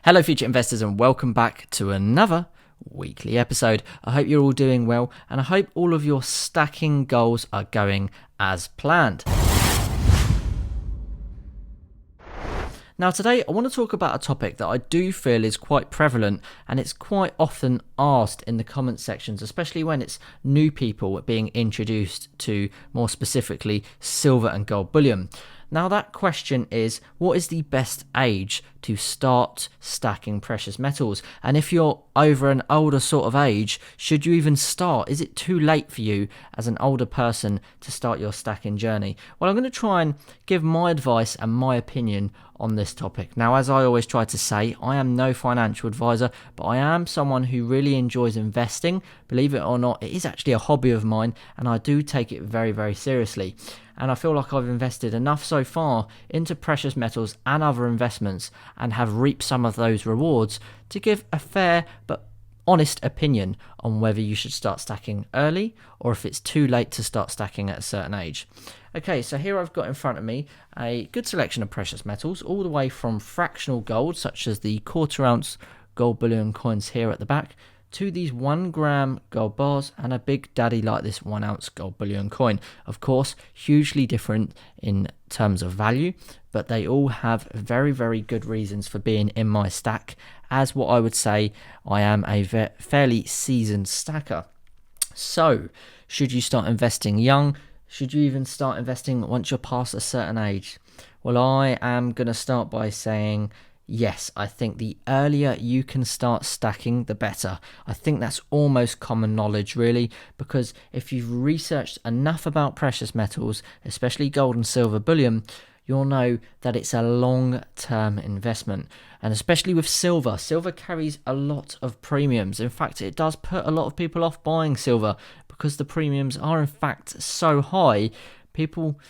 Hello, future investors, and welcome back to another weekly episode. I hope you're all doing well, and I hope all of your stacking goals are going as planned. Now, today I want to talk about a topic that I do feel is quite prevalent, and it's quite often asked in the comment sections, especially when it's new people being introduced to, more specifically, silver and gold bullion. Now, that question is, what is the best age to start stacking precious metals? And if you're over an older sort of age, should you even start? Is it too late for you as an older person to start your stacking journey? Well, I'm going to try and give my advice and my opinion on this topic. Now, as I always try to say, I am no financial advisor, but I am someone who really enjoys investing. Believe it or not, it is actually a hobby of mine, and I do take it very, very seriously. And I feel like I've invested enough so far into precious metals and other investments and have reaped some of those rewards to give a fair but honest opinion on whether you should start stacking early or if it's too late to start stacking at a certain age. Okay, so here I've got in front of me a good selection of precious metals, all the way from fractional gold, such as the quarter ounce gold bullion coins here at the back, to these 1 gram gold bars and a big daddy like this 1 ounce gold bullion coin. Of course, hugely different in terms of value, but they all have very, very good reasons for being in my stack, as what I would say I am a fairly seasoned stacker. So, should you start investing young? Should you even start investing once you're past a certain age? Well, I am going to start by saying yes, I think the earlier you can start stacking, the better. I think that's almost common knowledge, really, because if you've researched enough about precious metals, especially gold and silver bullion, you'll know that it's a long-term investment. And especially with silver, silver carries a lot of premiums. In fact, it does put a lot of people off buying silver because the premiums are in fact so high, people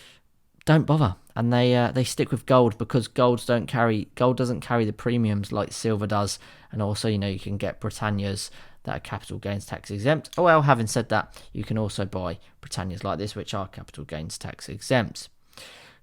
don't bother, and they stick with gold because gold doesn't carry the premiums like silver does. And also, you can get Britannias that are capital gains tax exempt. Oh well, having said that, you can also buy Britannias like this which are capital gains tax exempt.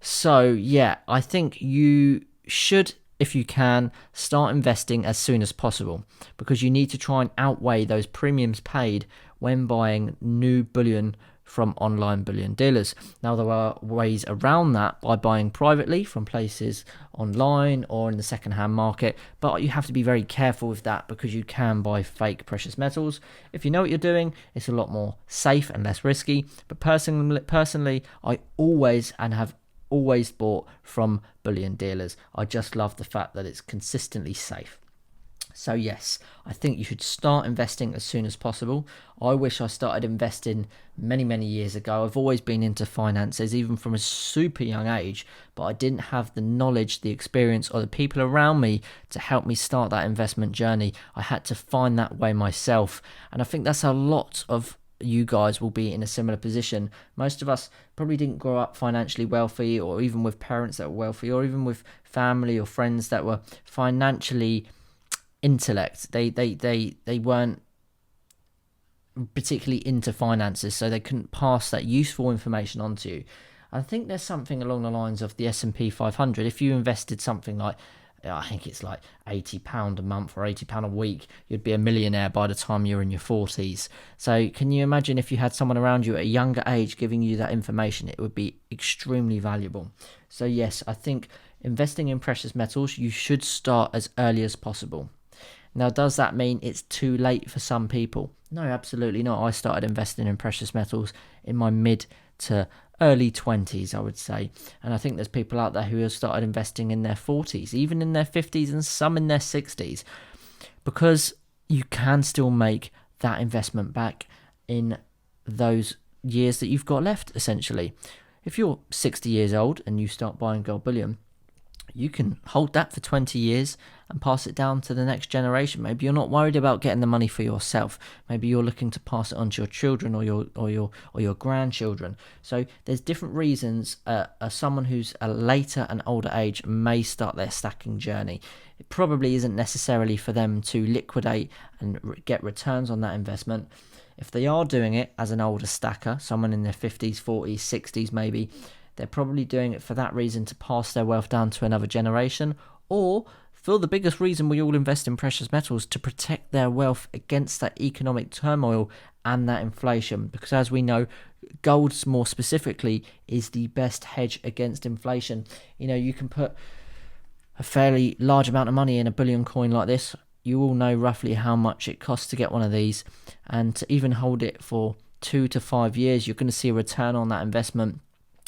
So yeah, I think you should, if you can, start investing as soon as possible, because you need to try and outweigh those premiums paid when buying new bullion from online bullion dealers. Now, there are ways around that by buying privately from places online or in the second-hand market, but you have to be very careful with that because you can buy fake precious metals. If you know what you're doing, it's a lot more safe and less risky. But personally, I always and have always bought from bullion dealers. I just love the fact that it's consistently safe. So yes, I think you should start investing as soon as possible. I wish I started investing many, many years ago. I've always been into finances, even from a super young age, but I didn't have the knowledge, the experience, or the people around me to help me start that investment journey. I had to find that way myself. And I think that's a lot of you guys will be in a similar position. Most of us probably didn't grow up financially wealthy, or even with parents that were wealthy, or even with family or friends that were financially intellect. They weren't particularly into finances, so they couldn't pass that useful information on to you. I think there's something along the lines of the S&P 500. If you invested something like, I think it's like £80 a month or £80 a week, you'd be a millionaire by the time you're in your 40s. So can you imagine if you had someone around you at a younger age giving you that information? It would be extremely valuable. So yes, I think investing in precious metals, you should start as early as possible. Now, does that mean it's too late for some people? No, absolutely not. I started investing in precious metals in my mid to early 20s, I would say. And I think there's people out there who have started investing in their 40s, even in their 50s, and some in their 60s, because you can still make that investment back in those years that you've got left, essentially. If you're 60 years old and you start buying gold bullion, you can hold that for 20 years and pass it down to the next generation. Maybe you're not worried about getting the money for yourself. Maybe you're looking to pass it on to your children or your grandchildren. So there's different reasons someone who's a later and older age may start their stacking journey. It probably isn't necessarily for them to liquidate and get returns on that investment. If they are doing it as an older stacker, someone in their 50s, 40s, 60s maybe, they're probably doing it for that reason, to pass their wealth down to another generation, or feel the biggest reason we all invest in precious metals to protect their wealth against that economic turmoil and that inflation, because as we know, gold more specifically is the best hedge against inflation. You can put a fairly large amount of money in a bullion coin like this. You all know roughly how much it costs to get one of these, and to even hold it for 2 to 5 years, you're going to see a return on that investment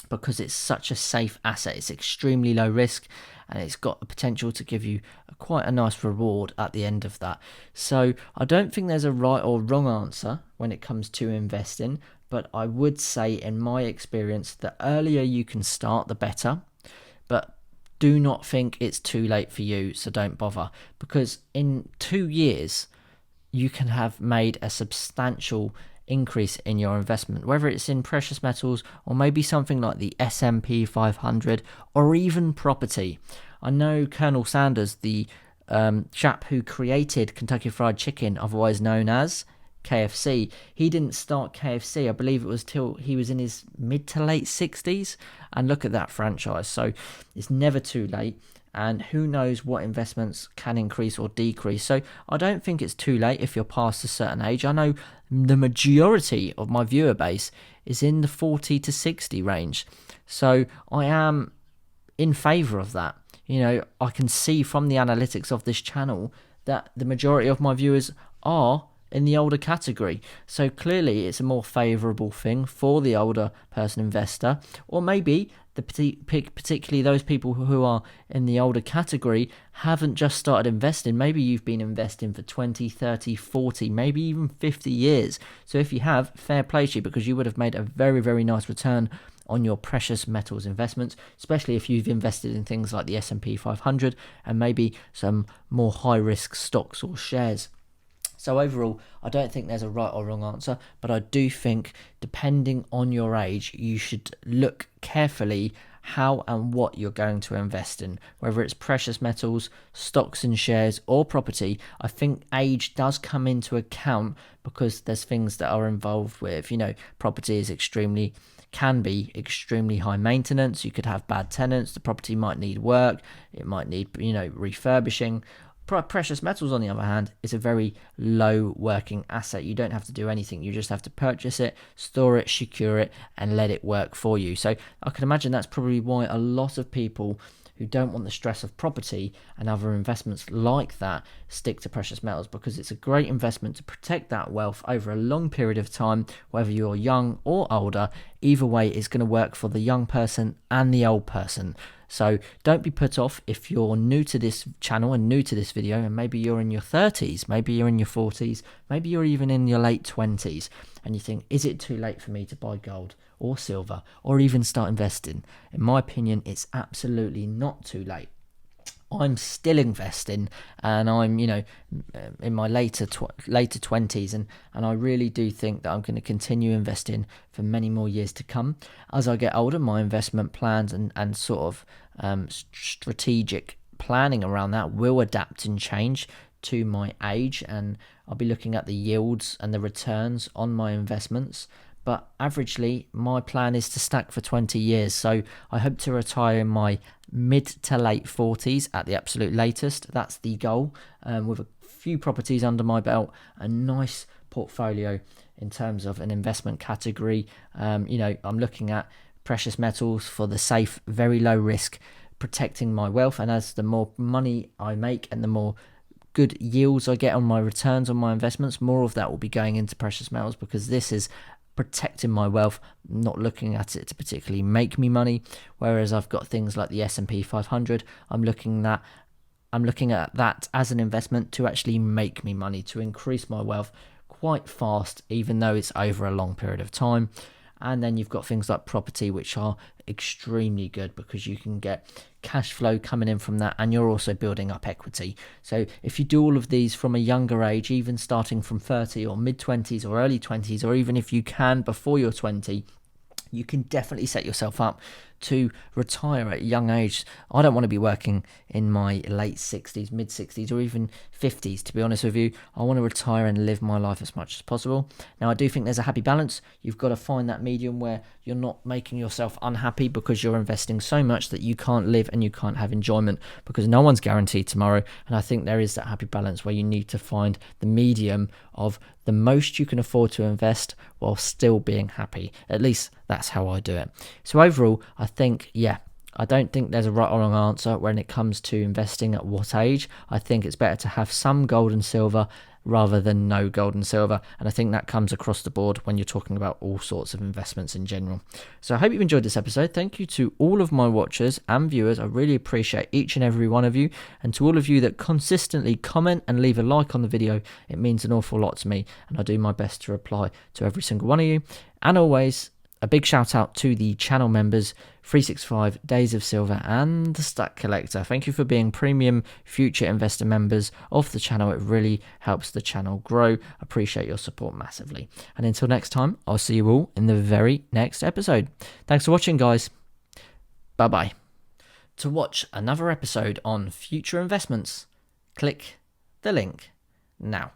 because it's such a safe asset. It's extremely low risk, and it's got the potential to give you quite a nice reward at the end of that. So I don't think there's a right or wrong answer when it comes to investing, but I would say, in my experience, the earlier you can start, the better. But do not think it's too late for you, so don't bother, because in 2 years you can have made a substantial increase in your investment, whether it's in precious metals or maybe something like the S&P 500 or even property. I know Colonel Sanders, the chap who created Kentucky Fried Chicken, otherwise known as KFC, he didn't start KFC, I believe it was till he was in his mid to late 60s, and look at that franchise. So it's never too late, and who knows what investments can increase or decrease. So I don't think it's too late if you're past a certain age. I know the majority of my viewer base is in the 40 to 60 range, so I am in favour of that. I can see from the analytics of this channel that the majority of my viewers are in the older category, so clearly it's a more favourable thing for the older person investor, or maybe particularly those people who are in the older category haven't just started investing. Maybe you've been investing for 20, 30, 40, maybe even 50 years. So if you have, fair play to you, because you would have made a very, very nice return on your precious metals investments, especially if you've invested in things like the S&P 500 and maybe some more high risk stocks or shares. So overall, I don't think there's a right or wrong answer, but I do think, depending on your age, you should look carefully how and what you're going to invest in, whether it's precious metals, stocks and shares, or property. I think age does come into account because there's things that are involved with, property can be extremely high maintenance. You could have bad tenants, the property might need work, it might need, refurbishing. Precious metals, on the other hand, is a very low working asset. You don't have to do anything. You just have to purchase it, store it, secure it, and let it work for you. So I can imagine that's probably why a lot of people who don't want the stress of property and other investments like that stick to precious metals, because it's a great investment to protect that wealth over a long period of time, whether you're young or older. Either way, it's going to work for the young person and the old person. So don't be put off if you're new to this channel and new to this video, and maybe you're in your 30s, maybe you're in your 40s, maybe you're even in your late 20s, and you think, is it too late for me to buy gold or silver or even start investing? In my opinion, it's absolutely not too late. I'm still investing, and I'm, in my later 20s, and I really do think that I'm going to continue investing for many more years to come. As I get older, my investment plans and sort of strategic planning around that will adapt and change to my age, and I'll be looking at the yields and the returns on my investments. But averagely, my plan is to stack for 20 years. So I hope to retire in my mid to late 40s at the absolute latest. That's the goal, with a few properties under my belt, a nice portfolio in terms of an investment category. I'm looking at precious metals for the safe, very low risk, protecting my wealth. And as the more money I make and the more good yields I get on my returns on my investments, more of that will be going into precious metals, because this is protecting my wealth, not looking at it to particularly make me money. Whereas I've got things like the S&P 500, I'm looking at that as an investment to actually make me money, to increase my wealth quite fast, even though it's over a long period of time. And then you've got things like property, which are extremely good because you can get cash flow coming in from that, and you're also building up equity. So if you do all of these from a younger age, even starting from 30 or mid-20s or early 20s, or even if you can before you're 20, you can definitely set yourself up to retire at a young age. I don't want to be working in my late 60s, mid 60s, or even 50s, to be honest with you. I want to retire and live my life as much as possible. Now, I do think there's a happy balance. You've got to find that medium where you're not making yourself unhappy because you're investing so much that you can't live and you can't have enjoyment, because no one's guaranteed tomorrow. And I think there is that happy balance where you need to find the medium of the most you can afford to invest while still being happy. At least that's how I do it. So overall, I think, I don't think there's a right or wrong answer when it comes to investing at what age. I think it's better to have some gold and silver rather than no gold and silver. And I think that comes across the board when you're talking about all sorts of investments in general. So I hope you've enjoyed this episode. Thank you to all of my watchers and viewers. I really appreciate each and every one of you. And to all of you that consistently comment and leave a like on the video, it means an awful lot to me. And I do my best to reply to every single one of you. And always, a big shout out to the channel members, 365, Days of Silver, and the Stack Collector. Thank you for being premium future investor members of the channel. It really helps the channel grow. Appreciate your support massively. And until next time, I'll see you all in the very next episode. Thanks for watching, guys. Bye-bye. To watch another episode on future investments, click the link now.